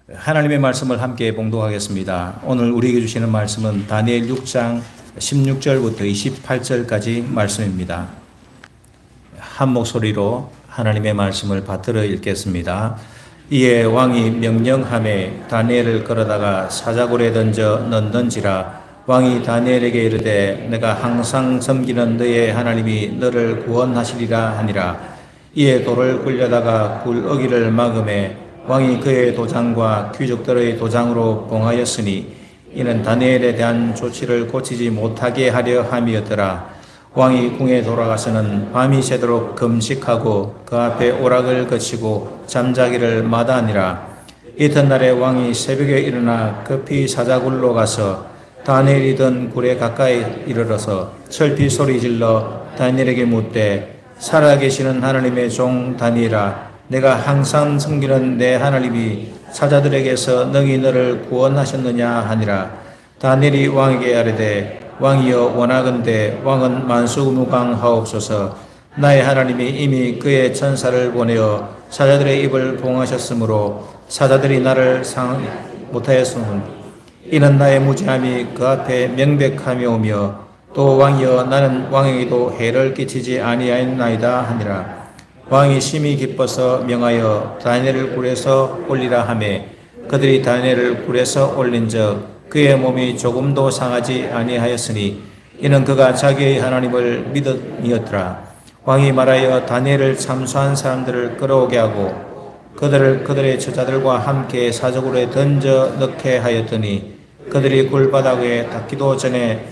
하나님의 말씀을 함께 봉독하겠습니다. 오늘 우리에게 주시는 말씀은 다니엘 6장 16절부터 28절까지 말씀입니다. 한 목소리로 하나님의 말씀을 받들어 읽겠습니다. 이에 왕이 명령하매 다니엘을 끌어다가 사자굴에 던져 넣는지라. 왕이 다니엘에게 이르되 내가 항상 섬기는 너의 하나님이 너를 구원하시리라 하니라. 이에 돌을 굴려다가 굴 어기를 막음에 왕이 그의 도장과 귀족들의 도장으로 봉하였으니 이는 다니엘에 대한 조치를 고치지 못하게 하려 함이었더라. 왕이 궁에 돌아가서는 밤이 새도록 금식하고 그 앞에 오락을 거치고 잠자기를 마다하니라. 이튿날에 왕이 새벽에 일어나 급히 사자굴로 가서 다니엘이 든 굴에 가까이 이르러서 철피 소리질러 다니엘에게 묻되 살아계시는 하나님의 종 다니엘아, 내가 항상 섬기는 내 하나님이 사자들에게서 능히 너를 구원하셨느냐 하니라. 다니엘이 왕에게 아뢰되 왕이여 원하건대 왕은 만수무강하옵소서. 나의 하나님이 이미 그의 천사를 보내어 사자들의 입을 봉하셨으므로 사자들이 나를 상 못하였으므로 이는 나의 무지함이 그 앞에 명백함이오며 또 왕이여 나는 왕에게도 해를 끼치지 아니하였나이다 하니라. 왕이 심히 기뻐서 명하여 다니엘을 굴에서 올리라 하매 그들이 다니엘을 굴에서 올린즉 그의 몸이 조금도 상하지 아니하였으니 이는 그가 자기의 하나님을 믿음이었더라. 왕이 말하여 다니엘을 참수한 사람들을 끌어오게 하고 그들을 그들의 처자들과 함께 사자굴에 던져 넣게 하였더니 그들이 굴바닥에 닿기도 전에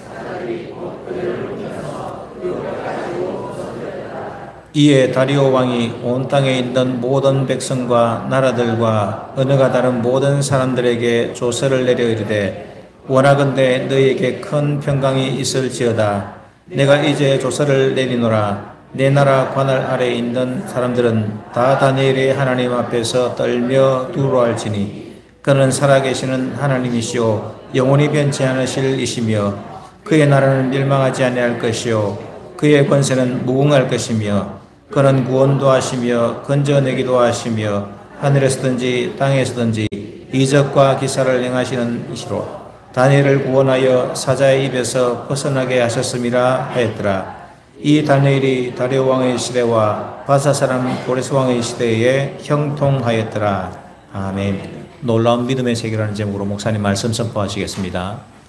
이에 다리오 왕이 온 땅에 있는 모든 백성과 나라들과 언어가 다른 모든 사람들에게 조서를 내려 이르되 원하건대 너희에게 큰 평강이 있을지어다. 내가 이제 조서를 내리노라. 내 나라 관할 아래에 있는 사람들은 다 다니엘의 하나님 앞에서 떨며 두려워할지니 그는 살아계시는 하나님이시오 영원히 변치 않으실 이시며 그의 나라는 멸망하지 아니할 것이요 그의 권세는 무궁할 것이며 그는 구원도 하시며 건져내기도 하시며 하늘에서든지 땅에서든지 이적과 기사를 행하시는 이시로 다니엘을 구원하여 사자의 입에서 벗어나게 하셨음이라 하였더라. 이 다니엘이 다리오 왕의 시대와 바사 사람 고레스 왕의 시대에 형통하였더라. 아멘. 놀라운 믿음의 세계라는 제목으로 목사님 말씀 선포하시겠습니다.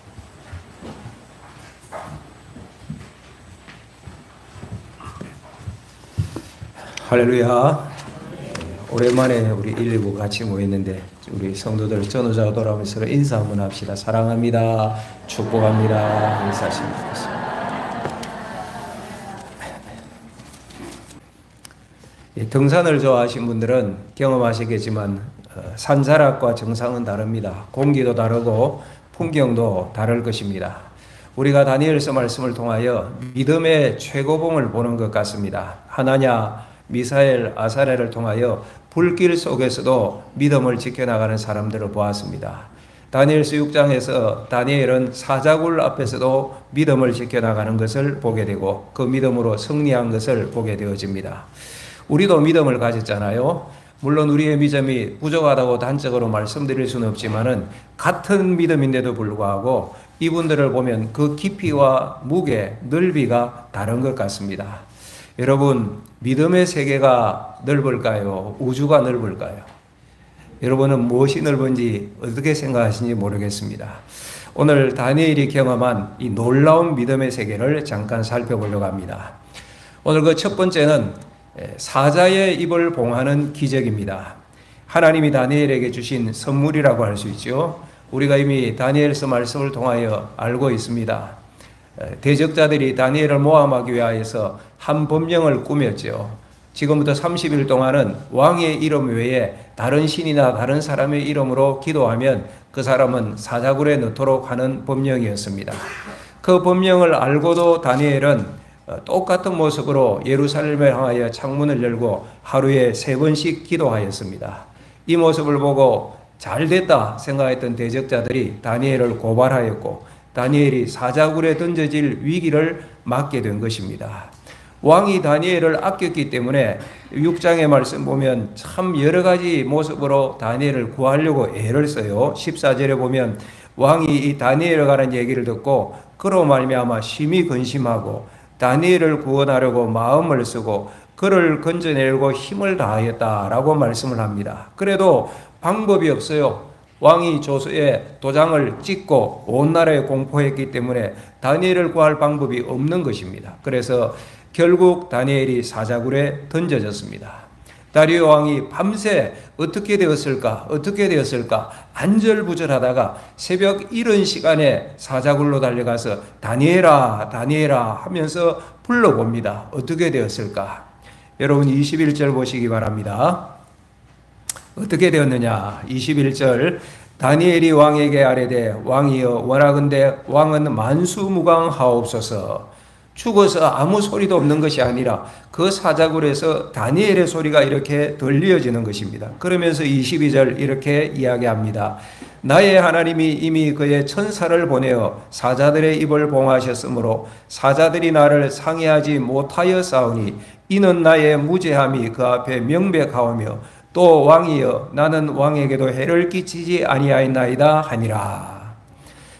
할렐루야. 오랜만에 우리 119 같이 모였는데 우리 성도들 전후자가 돌아오면서 서로 인사 한번 합시다. 사랑합니다. 축복합니다. 인사하시면 되겠습니다. 등산을 좋아하시는 분들은 경험하시겠지만 산자락과 정상은 다릅니다. 공기도 다르고 풍경도 다를 것입니다. 우리가 다니엘서 말씀을 통하여 믿음의 최고봉을 보는 것 같습니다. 하나냐 미사엘, 아사렐을 통하여 불길 속에서도 믿음을 지켜나가는 사람들을 보았습니다. 다니엘서 6장에서 다니엘은 사자굴 앞에서도 믿음을 지켜나가는 것을 보게 되고 그 믿음으로 승리한 것을 보게 되어집니다. 우리도 믿음을 가졌잖아요. 물론 우리의 믿음이 부족하다고 단적으로 말씀드릴 수는 없지만은 같은 믿음인데도 불구하고 이분들을 보면 그 깊이와 무게, 넓이가 다른 것 같습니다. 여러분, 믿음의 세계가 넓을까요? 우주가 넓을까요? 여러분은 무엇이 넓은지 어떻게 생각하시는지 모르겠습니다. 오늘 다니엘이 경험한 이 놀라운 믿음의 세계를 잠깐 살펴보려고 합니다. 오늘 그 첫 번째는 사자의 입을 봉하는 기적입니다. 하나님이 다니엘에게 주신 선물이라고 할 수 있죠. 우리가 이미 다니엘서 말씀을 통하여 알고 있습니다. 대적자들이 다니엘을 모함하기 위하여서 한 법령을 꾸몄죠. 지금부터 30일 동안은 왕의 이름 외에 다른 신이나 다른 사람의 이름으로 기도하면 그 사람은 사자굴에 넣도록 하는 법령이었습니다. 그 법령을 알고도 다니엘은 똑같은 모습으로 예루살렘을 향하여 창문을 열고 하루에 3번씩 기도하였습니다. 이 모습을 보고 잘됐다 생각했던 대적자들이 다니엘을 고발하였고 다니엘이 사자굴에 던져질 위기를 맞게 된 것입니다. 왕이 다니엘을 아꼈기 때문에 6장의 말씀 보면 참 여러 가지 모습으로 다니엘을 구하려고 애를 써요. 14절에 보면 왕이 이 다니엘에 관한 얘기를 듣고 그로 말미암아 심히 근심하고 다니엘을 구원하려고 마음을 쓰고 그를 건져내려고 힘을 다하였다라고 말씀을 합니다. 그래도 방법이 없어요. 왕이 조서에 도장을 찍고 온 나라에 공포했기 때문에 다니엘을 구할 방법이 없는 것입니다. 그래서 결국 다니엘이 사자굴에 던져졌습니다. 다리오 왕이 밤새 어떻게 되었을까 안절부절하다가 새벽 이른 시간에 사자굴로 달려가서 다니엘아 다니엘아 하면서 불러봅니다. 어떻게 되었을까? 여러분 21절 보시기 바랍니다. 어떻게 되었느냐? 21절 다니엘이 왕에게 아뢰되 왕이여 원하건대 왕은 만수무강하옵소서. 죽어서 아무 소리도 없는 것이 아니라 그 사자굴에서 다니엘의 소리가 이렇게 들려지는 것입니다. 그러면서 22절 이렇게 이야기합니다. 나의 하나님이 이미 그의 천사를 보내어 사자들의 입을 봉하셨으므로 사자들이 나를 상해하지 못하여 싸우니 이는 나의 무죄함이 그 앞에 명백하오며 또 왕이여 나는 왕에게도 해를 끼치지 아니하였나이다 하니라.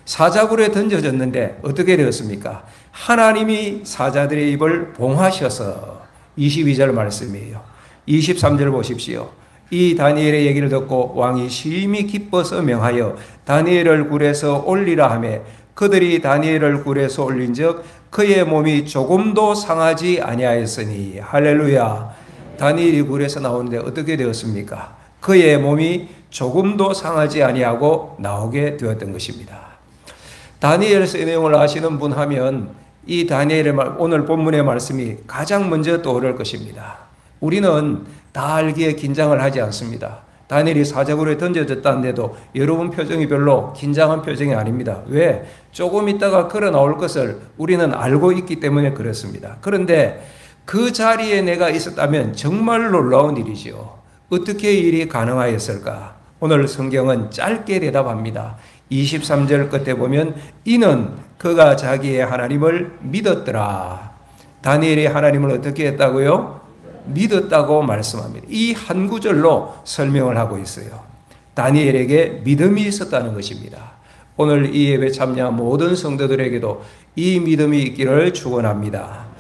사자굴에 던져졌는데 어떻게 되었습니까? 하나님이 사자들의 입을 봉하셔서 22절 말씀이에요. 23절 보십시오. 이 다니엘의 얘기를 듣고 왕이 심히 기뻐서 명하여 다니엘을 굴에서 올리라 하매 그들이 다니엘을 굴에서 올린즉 그의 몸이 조금도 상하지 아니하였으니 할렐루야. 다니엘이 굴에서 나오는데 어떻게 되었습니까? 그의 몸이 조금도 상하지 아니하고 나오게 되었던 것입니다. 다니엘서의 내용을 아시는 분 하면 이 다니엘의 오늘 본문의 말씀이 가장 먼저 떠오를 것입니다. 우리는 다 알기에 긴장을 하지 않습니다. 다니엘이 사자굴에 던져졌다는데도 여러분 표정이 별로 긴장한 표정이 아닙니다. 왜? 조금 있다가 걸어 나올 것을 우리는 알고 있기 때문에 그렇습니다. 그런데 그 자리에 내가 있었다면 정말 놀라운 일이죠. 어떻게 일이 가능하였을까? 오늘 성경은 짧게 대답합니다. 23절 끝에 보면 이는 그가 자기의 하나님을 믿었더라. 다니엘이 하나님을 어떻게 했다고요? 믿었다고 말씀합니다. 이 한 구절로 설명을 하고 있어요. 다니엘에게 믿음이 있었다는 것입니다. 오늘 이 예배 참여한 모든 성도들에게도 이 믿음이 있기를 축원합니다.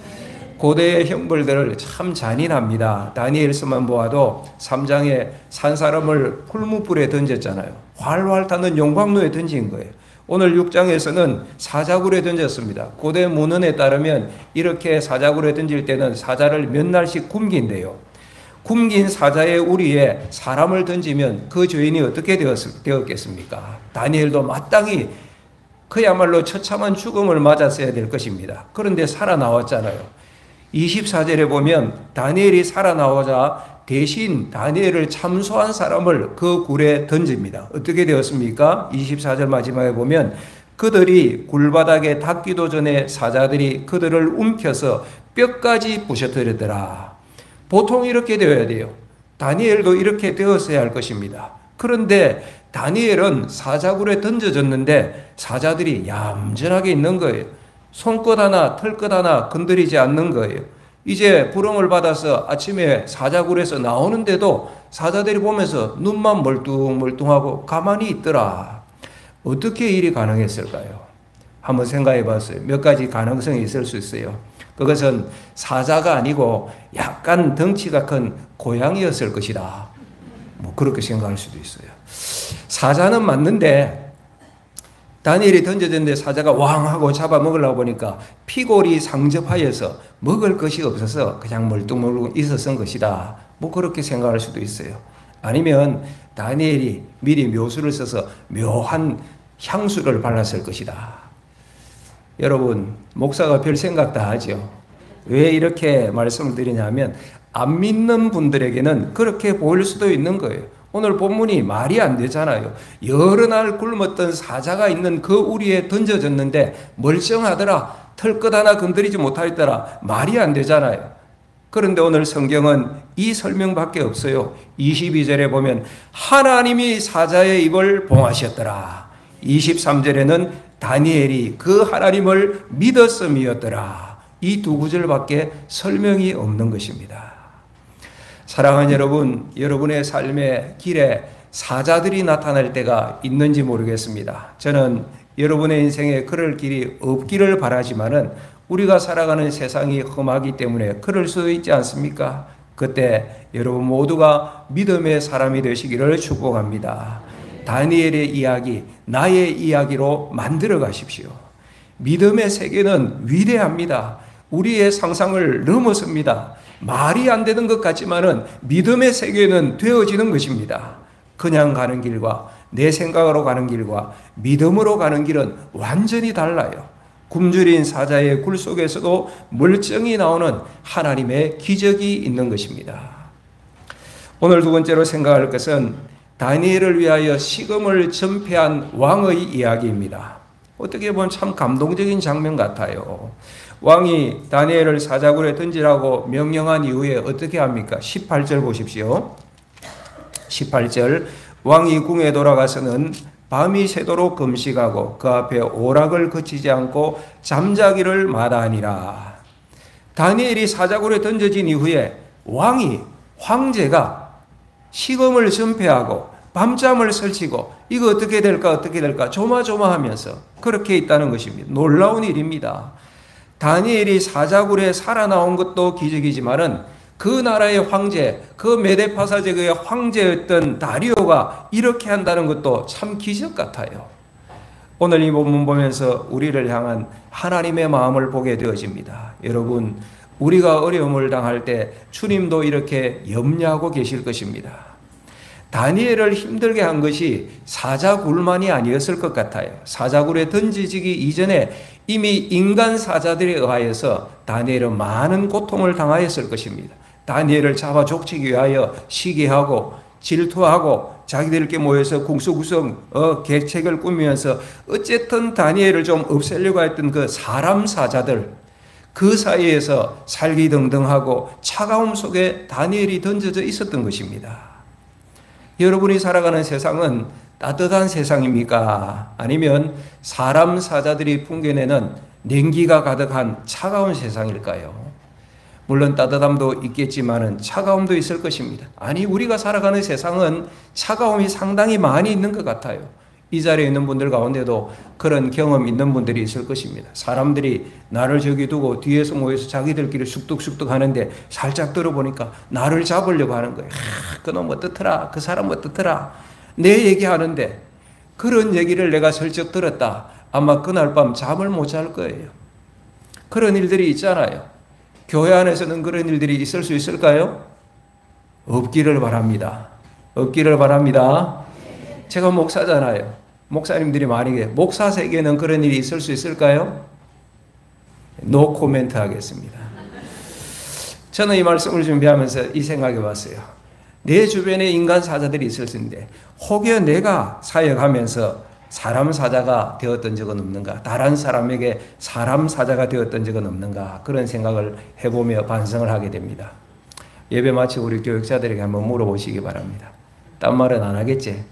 고대의 형벌들을 참 잔인합니다. 다니엘서만 보아도 3장에 산 사람을 풀무불에 던졌잖아요. 활활 타는 용광로에 던진 거예요. 오늘 6장에서는 사자굴에 던졌습니다. 고대 문헌에 따르면 이렇게 사자굴에 던질 때는 사자를 몇 날씩 굶긴대요. 굶긴 사자의 우리에 사람을 던지면 그 죄인이 어떻게 되었겠습니까? 다니엘도 마땅히 그야말로 처참한 죽음을 맞았어야 될 것입니다. 그런데 살아나왔잖아요. 24절에 보면 다니엘이 살아나오자 대신 다니엘을 참소한 사람을 그 굴에 던집니다. 어떻게 되었습니까? 24절 마지막에 보면 그들이 굴바닥에 닿기도 전에 사자들이 그들을 움켜서 뼈까지 부셔뜨리더라. 보통 이렇게 되어야 돼요. 다니엘도 이렇게 되었어야 할 것입니다. 그런데 다니엘은 사자굴에 던져졌는데 사자들이 얌전하게 있는 거예요. 손끝 하나 털끝 하나 건드리지 않는 거예요. 이제 부름을 받아서 아침에 사자굴에서 나오는데도 사자들이 보면서 눈만 멀뚱멀뚱하고 가만히 있더라. 어떻게 일이 가능했을까요? 한번 생각해 봤어요. 몇 가지 가능성이 있을 수 있어요. 그것은 사자가 아니고 약간 덩치가 큰 고양이였을 것이다. 뭐 그렇게 생각할 수도 있어요. 사자는 맞는데 다니엘이 던져졌는데 사자가 왕하고 잡아먹으려고 보니까 피골이 상접하여서 먹을 것이 없어서 그냥 멀뚱멀뚱 있었던 것이다. 뭐 그렇게 생각할 수도 있어요. 아니면 다니엘이 미리 묘수를 써서 묘한 향수를 발랐을 것이다. 여러분, 목사가 별 생각 다 하죠. 왜 이렇게 말씀을 드리냐면 안 믿는 분들에게는 그렇게 보일 수도 있는 거예요. 오늘 본문이 말이 안 되잖아요. 여러 날 굶었던 사자가 있는 그 우리에 던져졌는데 멀쩡하더라. 털끝 하나 건드리지 못하였더라. 말이 안 되잖아요. 그런데 오늘 성경은 이 설명밖에 없어요. 22절에 보면 하나님이 사자의 입을 봉하셨더라. 23절에는 다니엘이 그 하나님을 믿었음이었더라. 이 두 구절밖에 설명이 없는 것입니다. 사랑하는 여러분, 여러분의 삶의 길에 사자들이 나타날 때가 있는지 모르겠습니다. 저는 여러분의 인생에 그럴 길이 없기를 바라지만은 우리가 살아가는 세상이 험하기 때문에 그럴 수도 있지 않습니까? 그때 여러분 모두가 믿음의 사람이 되시기를 축복합니다. 다니엘의 이야기, 나의 이야기로 만들어 가십시오. 믿음의 세계는 위대합니다. 우리의 상상을 넘어섭니다. 말이 안 되는 것 같지만은 믿음의 세계는 되어지는 것입니다. 그냥 가는 길과 내 생각으로 가는 길과 믿음으로 가는 길은 완전히 달라요. 굶주린 사자의 굴 속에서도 멀쩡히 나오는 하나님의 기적이 있는 것입니다. 오늘 두 번째로 생각할 것은 다니엘을 위하여 식음을 전폐한 왕의 이야기입니다. 어떻게 보면 참 감동적인 장면 같아요. 왕이 다니엘을 사자굴에 던지라고 명령한 이후에 어떻게 합니까? 18절 보십시오. 18절 왕이 궁에 돌아가서는 밤이 새도록 금식하고 그 앞에 오락을 그치지 않고 잠자기를 마다하니라. 다니엘이 사자굴에 던져진 이후에 황제가 식음을 전폐하고 밤잠을 설치고 이거 어떻게 될까 조마조마하면서 그렇게 있다는 것입니다. 놀라운 일입니다. 다니엘이 사자굴에 살아나온 것도 기적이지만은 그 나라의 황제, 그 메데파사 제국의 황제였던 다리오가 이렇게 한다는 것도 참 기적 같아요. 오늘 이 본문 보면서 우리를 향한 하나님의 마음을 보게 되어집니다. 여러분, 우리가 어려움을 당할 때 주님도 이렇게 염려하고 계실 것입니다. 다니엘을 힘들게 한 것이 사자굴만이 아니었을 것 같아요. 사자굴에 던지지기 이전에 이미 인간 사자들에 의하여서 다니엘은 많은 고통을 당하였을 것입니다. 다니엘을 잡아 족치기 위하여 시기하고 질투하고 자기들끼리 모여서 궁수구성 계책을 꾸미면서 어쨌든 다니엘을 좀 없애려고 했던 그 사람 사자들, 그 사이에서 살기등등하고 차가움 속에 다니엘이 던져져 있었던 것입니다. 여러분이 살아가는 세상은 따뜻한 세상입니까? 아니면 사람 사자들이 풍겨내는 냉기가 가득한 차가운 세상일까요? 물론 따뜻함도 있겠지만은 차가움도 있을 것입니다. 아니, 우리가 살아가는 세상은 차가움이 상당히 많이 있는 것 같아요. 이 자리에 있는 분들 가운데도 그런 경험 있는 분들이 있을 것입니다. 사람들이 나를 저기 두고 뒤에서 모여서 자기들끼리 쑥뚝쑥뚝 하는데 살짝 들어보니까 나를 잡으려고 하는 거예요. 그놈 어떻더라, 그 사람 어떻더라, 내 얘기하는데 그런 얘기를 내가 슬쩍 들었다. 아마 그날 밤 잠을 못 잘 거예요. 그런 일들이 있잖아요. 교회 안에서는 그런 일들이 있을 수 있을까요? 없기를 바랍니다. 없기를 바랍니다. 제가 목사잖아요. 목사님들이 많이 목사 세계에는 그런 일이 있을 수 있을까요? 노 코멘트 하겠습니다. 저는 이 말씀을 준비하면서 이 생각해 봤어요. 내 주변에 인간 사자들이 있을 수 있는데 혹여 내가 사역하면서 사람 사자가 되었던 적은 없는가? 다른 사람에게 사람 사자가 되었던 적은 없는가? 그런 생각을 해보며 반성을 하게 됩니다. 예배 마치고 우리 교육자들에게 한번 물어보시기 바랍니다. 딴 말은 안 하겠지?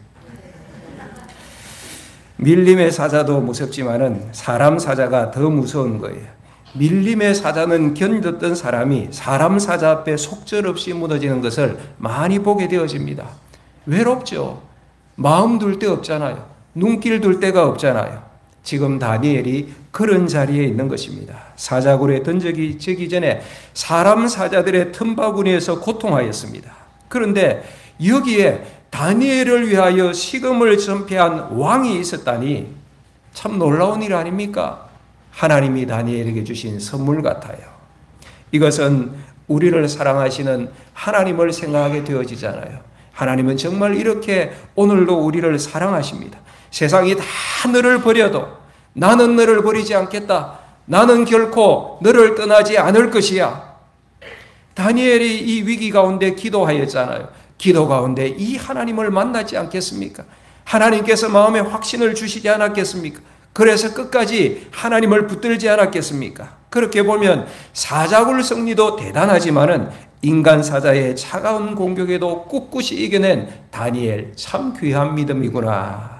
밀림의 사자도 무섭지만은 사람 사자가 더 무서운 거예요. 밀림의 사자는 견뎠던 사람이 사람 사자 앞에 속절없이 무너지는 것을 많이 보게 되어집니다. 외롭죠. 마음 둘 데 없잖아요. 눈길 둘 데가 없잖아요. 지금 다니엘이 그런 자리에 있는 것입니다. 사자굴에 던지기 전에 사람 사자들의 틈바구니에서 고통하였습니다. 그런데 여기에 다니엘을 위하여 식음을 전폐한 왕이 있었다니 참 놀라운 일 아닙니까? 하나님이 다니엘에게 주신 선물 같아요. 이것은 우리를 사랑하시는 하나님을 생각하게 되어지잖아요. 하나님은 정말 이렇게 오늘도 우리를 사랑하십니다. 세상이 다 너를 버려도 나는 너를 버리지 않겠다. 나는 결코 너를 떠나지 않을 것이야. 다니엘이 이 위기 가운데 기도하였잖아요. 기도 가운데 이 하나님을 만나지 않겠습니까? 하나님께서 마음에 확신을 주시지 않았겠습니까? 그래서 끝까지 하나님을 붙들지 않았겠습니까? 그렇게 보면 사자굴 승리도 대단하지만은 인간 사자의 차가운 공격에도 꿋꿋이 이겨낸 다니엘, 참 귀한 믿음이구나.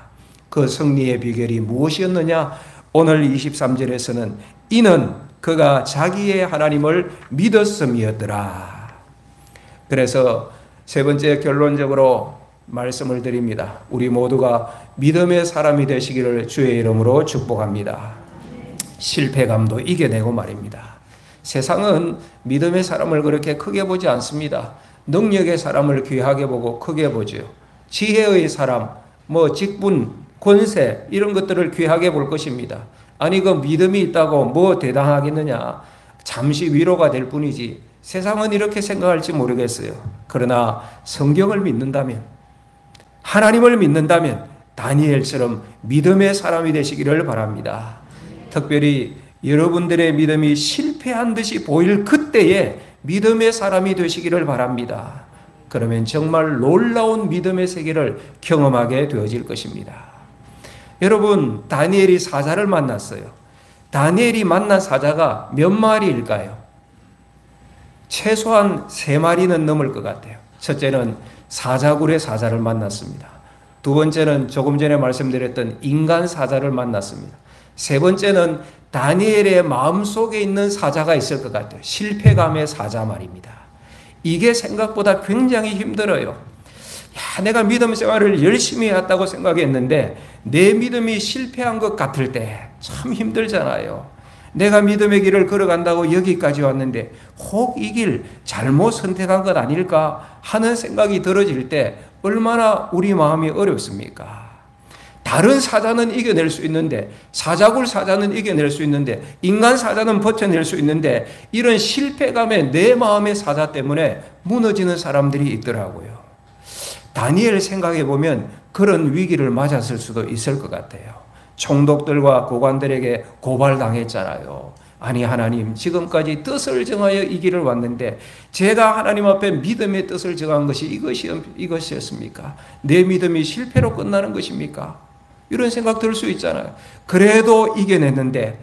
그 승리의 비결이 무엇이었느냐? 오늘 23절에서는 이는 그가 자기의 하나님을 믿었음이었더라. 그래서 세 번째 결론적으로 말씀을 드립니다. 우리 모두가 믿음의 사람이 되시기를 주의 이름으로 축복합니다. 실패감도 이겨내고 말입니다. 세상은 믿음의 사람을 그렇게 크게 보지 않습니다. 능력의 사람을 귀하게 보고 크게 보죠. 지혜의 사람, 직분, 권세 이런 것들을 귀하게 볼 것입니다. 아니 그 믿음이 있다고 뭐 대단하겠느냐. 잠시 위로가 될 뿐이지. 세상은 이렇게 생각할지 모르겠어요. 그러나 성경을 믿는다면, 하나님을 믿는다면 다니엘처럼 믿음의 사람이 되시기를 바랍니다. 특별히 여러분들의 믿음이 실패한 듯이 보일 그때에 믿음의 사람이 되시기를 바랍니다. 그러면 정말 놀라운 믿음의 세계를 경험하게 되어질 것입니다. 여러분, 다니엘이 사자를 만났어요. 다니엘이 만난 사자가 몇 마리일까요? 최소한 3마리는 넘을 것 같아요. 첫째는 사자굴의 사자를 만났습니다. 두 번째는 조금 전에 말씀드렸던 인간 사자를 만났습니다. 세 번째는 다니엘의 마음속에 있는 사자가 있을 것 같아요. 실패감의 사자 말입니다. 이게 생각보다 굉장히 힘들어요. 내가 믿음 생활을 열심히 해왔다고 생각했는데 내 믿음이 실패한 것 같을 때 참 힘들잖아요. 내가 믿음의 길을 걸어간다고 여기까지 왔는데 혹 이 길 잘못 선택한 것 아닐까 하는 생각이 들어질 때 얼마나 우리 마음이 어렵습니까? 다른 사자는 이겨낼 수 있는데, 사자굴 사자는 이겨낼 수 있는데, 인간 사자는 버텨낼 수 있는데, 이런 실패감에 내 마음의 사자 때문에 무너지는 사람들이 있더라고요. 다니엘 생각해 보면 그런 위기를 맞았을 수도 있을 것 같아요. 총독들과 고관들에게 고발당했잖아요. 아니 하나님, 지금까지 뜻을 정하여 이 길을 왔는데 제가 하나님 앞에 믿음의 뜻을 정한 것이 이것이었습니까? 내 믿음이 실패로 끝나는 것입니까? 이런 생각 들 수 있잖아요. 그래도 이겨냈는데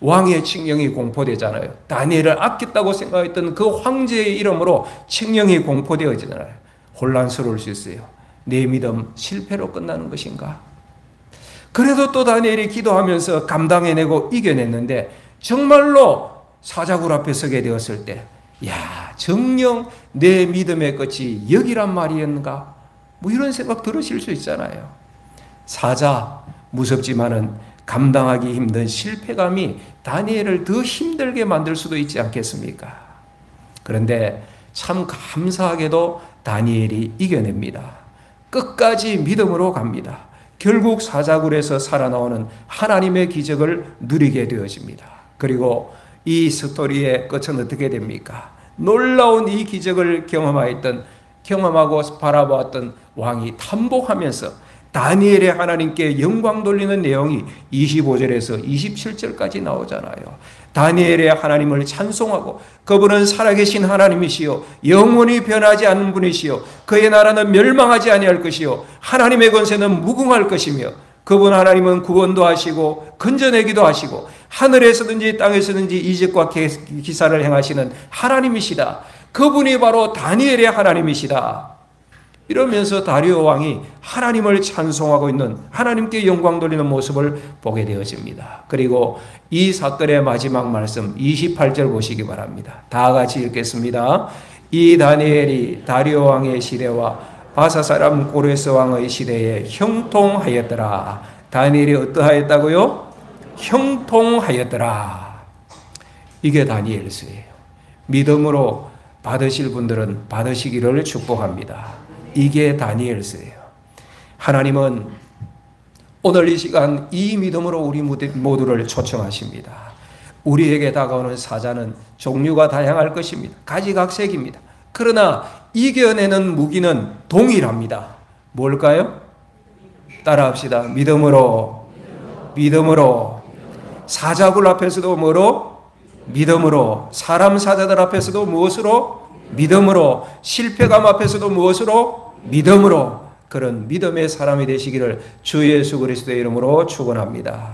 왕의 칙령이 공포되잖아요. 다니엘을 아꼈다고 생각했던 그 황제의 이름으로 칙령이 공포되어지잖아요. 혼란스러울 수 있어요. 내 믿음 실패로 끝나는 것인가? 그래도 또 다니엘이 기도하면서 감당해내고 이겨냈는데 정말로 사자굴 앞에 서게 되었을 때, 정녕 내 믿음의 끝이 여기란 말이었는가? 이런 생각 들으실 수 있잖아요. 사자, 무섭지만은 감당하기 힘든 실패감이 다니엘을 더 힘들게 만들 수도 있지 않겠습니까? 그런데 참 감사하게도 다니엘이 이겨냅니다. 끝까지 믿음으로 갑니다. 결국 사자굴에서 살아나오는 하나님의 기적을 누리게 되어집니다. 그리고 이 스토리의 끝은 어떻게 됩니까? 놀라운 이 기적을 경험하고 바라보았던 왕이 탄복하면서 다니엘의 하나님께 영광 돌리는 내용이 25절에서 27절까지 나오잖아요. 다니엘의 하나님을 찬송하고 그분은 살아계신 하나님이시요 영원히 변하지 않는 분이시요 그의 나라는 멸망하지 아니할 것이요 하나님의 권세는 무궁할 것이며 그분 하나님은 구원도 하시고 건져내기도 하시고 하늘에서든지 땅에서든지 이적과 기사를 행하시는 하나님이시다. 그분이 바로 다니엘의 하나님이시다. 이러면서 다리오 왕이 하나님을 찬송하고 있는, 하나님께 영광 돌리는 모습을 보게 되어집니다. 그리고 이 사건의 마지막 말씀 28절 보시기 바랍니다. 다 같이 읽겠습니다. 이 다니엘이 다리오 왕의 시대와 바사 사람 고레스 왕의 시대에 형통하였더라. 다니엘이 어떠하였다고요? 형통하였더라. 이게 다니엘서예요. 믿음으로 받으실 분들은 받으시기를 축복합니다. 이게 다니엘서예요. 하나님은 오늘 이 시간 이 믿음으로 우리 모두를 초청하십니다. 우리에게 다가오는 사자는 종류가 다양할 것입니다. 가지각색입니다. 그러나 이겨내는 무기는 동일합니다. 뭘까요? 따라합시다. 믿음으로. 사자굴 앞에서도 뭐로? 믿음으로. 사람 사자들 앞에서도 무엇으로? 믿음으로. 실패감 앞에서도 무엇으로? 믿음으로. 그런 믿음의 사람이 되시기를 주 예수 그리스도의 이름으로 축원합니다.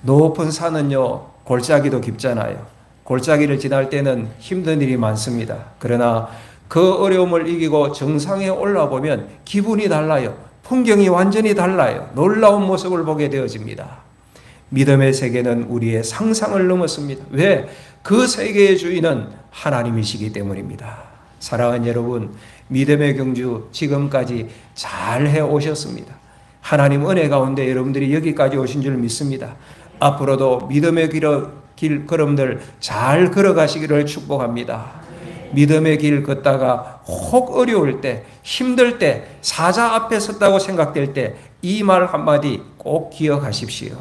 높은 산은요 골짜기도 깊잖아요. 골짜기를 지날 때는 힘든 일이 많습니다. 그러나 그 어려움을 이기고 정상에 올라보면 기분이 달라요. 풍경이 완전히 달라요. 놀라운 모습을 보게 되어집니다. 믿음의 세계는 우리의 상상을 넘었습니다. 왜? 그 세계의 주인은 하나님이시기 때문입니다. 사랑하는 여러분, 믿음의 경주 지금까지 잘 해오셨습니다. 하나님 은혜 가운데 여러분들이 여기까지 오신 줄 믿습니다. 앞으로도 믿음의 길 걸음들 잘 걸어가시기를 축복합니다. 믿음의 길 걷다가 혹 어려울 때, 힘들 때, 사자 앞에 섰다고 생각될 때 이 말 한마디 꼭 기억하십시오.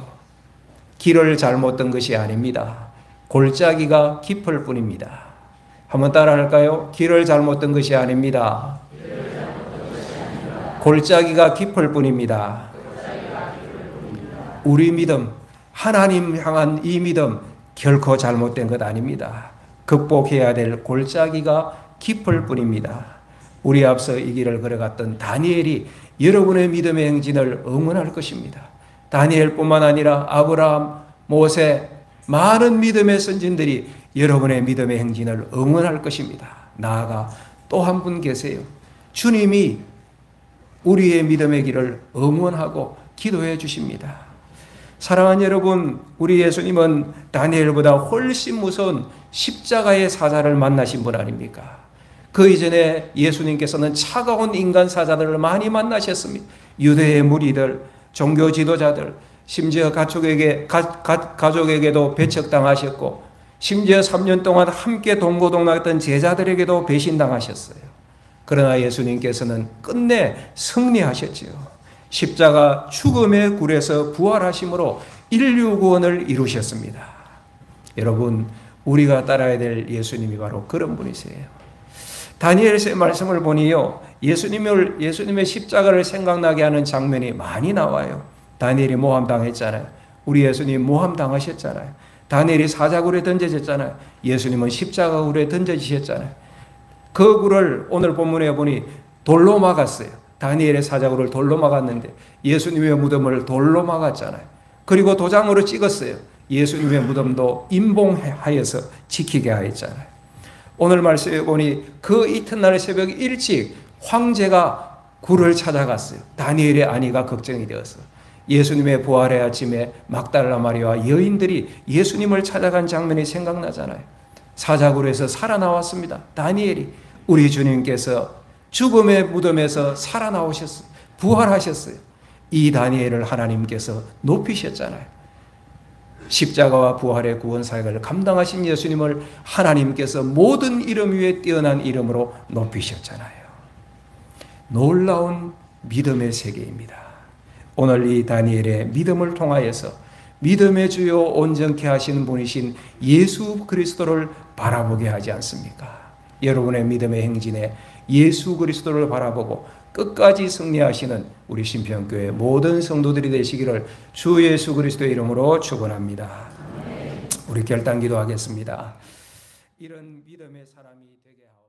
길을 잘못 든 것이 아닙니다. 골짜기가 깊을 뿐입니다. 한번 따라할까요? 길을 잘못 든 것이 아닙니다. 골짜기가 깊을 뿐입니다. 우리 믿음, 하나님 향한 이 믿음 결코 잘못된 것 아닙니다. 극복해야 될 골짜기가 깊을 뿐입니다. 우리 앞서 이 길을 걸어갔던 다니엘이 여러분의 믿음의 행진을 응원할 것입니다. 다니엘뿐만 아니라 아브라함, 모세, 많은 믿음의 선진들이 여러분의 믿음의 행진을 응원할 것입니다. 나아가 또 한 분 계세요. 주님이 우리의 믿음의 길을 응원하고 기도해 주십니다. 사랑하는 여러분, 우리 예수님은 다니엘보다 훨씬 무서운 십자가의 사자를 만나신 분 아닙니까? 그 이전에 예수님께서는 차가운 인간 사자들을 많이 만나셨습니다. 유대의 무리들, 종교 지도자들, 심지어 가족에게도 배척당하셨고, 심지어 3년 동안 함께 동고동락했던 제자들에게도 배신당하셨어요. 그러나 예수님께서는 끝내 승리하셨지요. 십자가 죽음의 굴에서 부활하심으로 인류 구원을 이루셨습니다. 여러분, 우리가 따라야 될 예수님이 바로 그런 분이세요. 다니엘서의 말씀을 보니요, 예수님의 십자가를 생각나게 하는 장면이 많이 나와요. 다니엘이 모함당했잖아요. 우리 예수님 모함당하셨잖아요. 다니엘이 사자굴에 던져졌잖아요. 예수님은 십자가굴에 던져지셨잖아요. 그 굴을 오늘 본문에 보니 돌로 막았어요. 다니엘의 사자굴을 돌로 막았는데 예수님의 무덤을 돌로 막았잖아요. 그리고 도장으로 찍었어요. 예수님의 무덤도 임봉하여서 지키게 하였잖아요. 오늘 말씀에 보니 그 이튿날 새벽 일찍 황제가 굴을 찾아갔어요. 다니엘의 안위가 걱정이 되어서. 예수님의 부활의 아침에 막달라 마리아와 여인들이 예수님을 찾아간 장면이 생각나잖아요. 사자굴에서 살아나왔습니다. 다니엘이. 우리 주님께서 죽음의 무덤에서 살아나오셨어요. 부활하셨어요. 이 다니엘을 하나님께서 높이셨잖아요. 십자가와 부활의 구원 사역을 감당하신 예수님을 하나님께서 모든 이름 위에 뛰어난 이름으로 높이셨잖아요. 놀라운 믿음의 세계입니다. 오늘 이 다니엘의 믿음을 통하여서 믿음의 주요 온전케 하시는 분이신 예수 그리스도를 바라보게 하지 않습니까? 여러분의 믿음의 행진에 예수 그리스도를 바라보고 끝까지 승리하시는 우리 신평교회 모든 성도들이 되시기를 주 예수 그리스도의 이름으로 축원합니다. 우리 결단 기도하겠습니다. 이런 믿음의 사람이 되게 하옵소서.